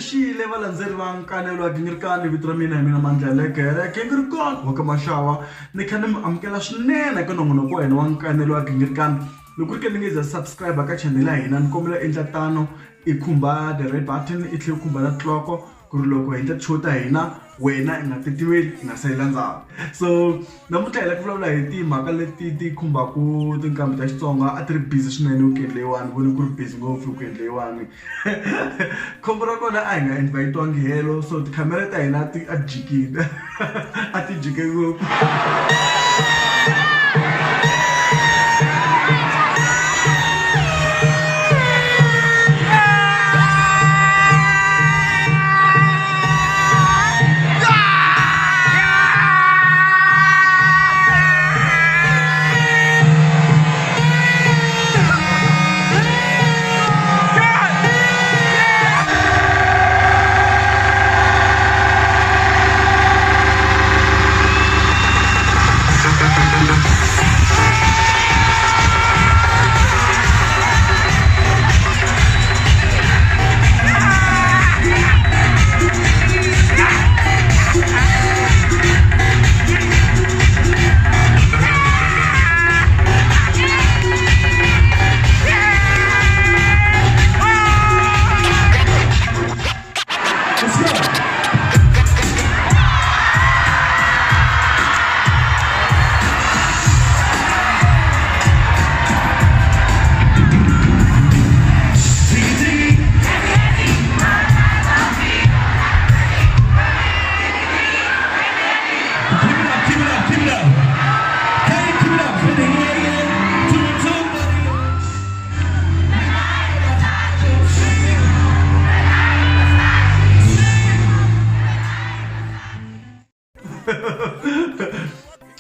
xile valandzeri va Nkanelo Gingirikani vito ra mina hi mina Mandla Gingirikani wa ka Mashawa ni kha ni mi amukela swinene eka nongonoko wa hina wa Nkanelo Gingirikani. Loko ri ke ni nge subscribe ka channel ya hina ni kombela endla tano I khumba the red button I tlhela khumba na clock ku ri loko hi ta show ta hina wena I nga titiweli I nga sayela ndzhaku. So namuntlha hi la ku vulavula hi timhaka leti ti khumbaku tinkambi ta Xitsonga a ti ri busy swinene weekend leyiwani voni ku ri busy ngopfu weekend leyiwani. Khombo ra kona a hi nga invite-wangi helo so tikhamera ta hina ti a jikile a ti jike ngopfu.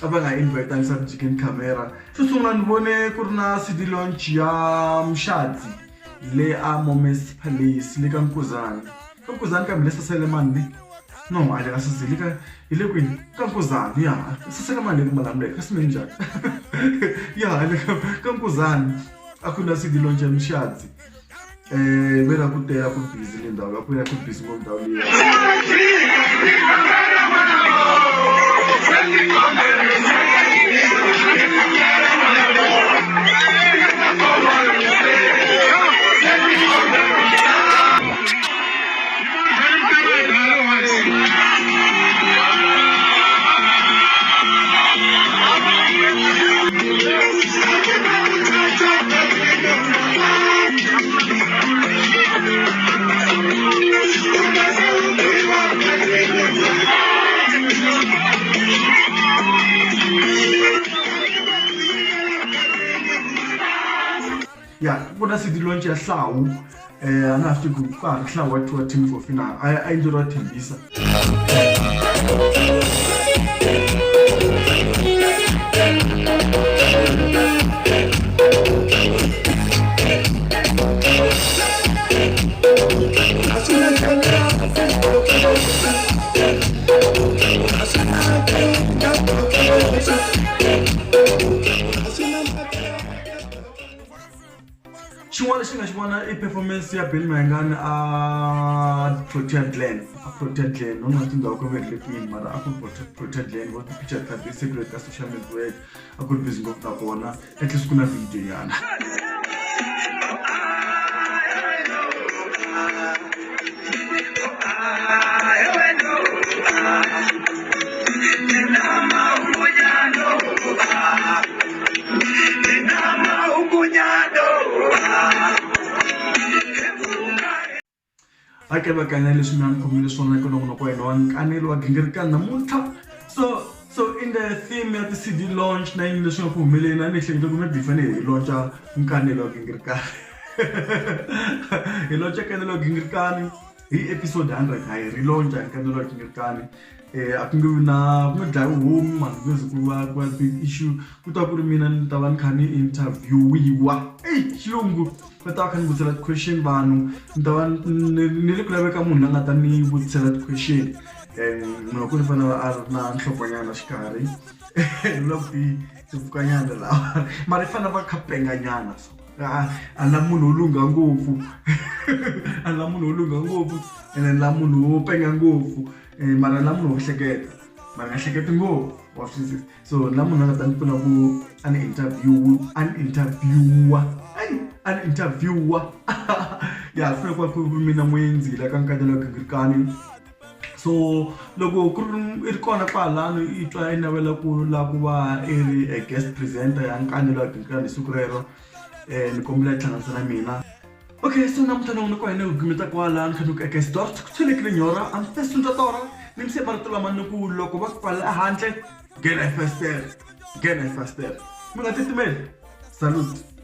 Aba nga invite ang sa chicken camera. Susungla ni vone ku ri na CD launch ya Mshadzi le a Momes Palace le ka Nkuzani. Ka Nkuzani kambe le Saselemani ne. No, a le ka Sazili ka ile kwini ka Nkuzani ya. Saselemani le kumalamle ka simenjani. Ya le ka Nkuzani akuna CD launch ya Mshadzi. Vera ku tela ku busy le ndawo ku ya ku busy mo ndawo le. Yeah, kuna CD launch ya Hlawu ana after ku ka Hlawu wa team for final I ndiro thembisa. Xin'wana lexi nga xi vona I performance ya Benny Mayengani a Protect Land. A Protect Land no nga tindhawu ka verile kwini mara a ku Protect Land wa picture card I secret ka social media a ku busy ngopfu ta kona at least kuna video yana. I can bakanya leswi mina ni khomile swona eka nongonoko wa hina wa Nkanelo Gingirikani namuntlha. So in the theme ya the CD launch na yini leswi nga ku humeleni a ni hleketa ku maybe fanele hi launcha Nkanelo Gingirikani. Hi launcha Nkanelo Gingirikani hi episode 100 hi relauncha Nkanelo Gingirikani. A ku nge na ku dlaya home man because ku was big issue ku ta ku ri mina ni ta va ni kha ni interviewiwa xilungu va ta kha ni vutisela question vanhu ni ta va ni le ku laveka munhu la nga ta ni vutisela question munhu ku ni fanele a ri na nhloponyana xikarhi ni la ku ti pfukanyana lawa mara i fanele va khapenganyana so ala munhu ulunga ngopfu ala munhu ulunga ngopfu and la munhu wo penga ngopfu mara la munhu wo hleketa mara nga hleketi ngopfu wa swi so la munhu nga ta pfuna ku an interviewer ya funa ku mina moyenzile ka Nkanelo Gingirikani so loko ku ri kona kwalano I twa inavela ku la ku va a guest presenter ya Nkanelo Gingirikani siku rero ni kombela tlhangana na mina okay so namuntlha ni ko hina ku gimeta kwalano khanu ka guest dot ku tshilekile nyora am fesunta tora ni mse marito lama ni ku loko va ku pfala handle get a faster mi nga titimeli salute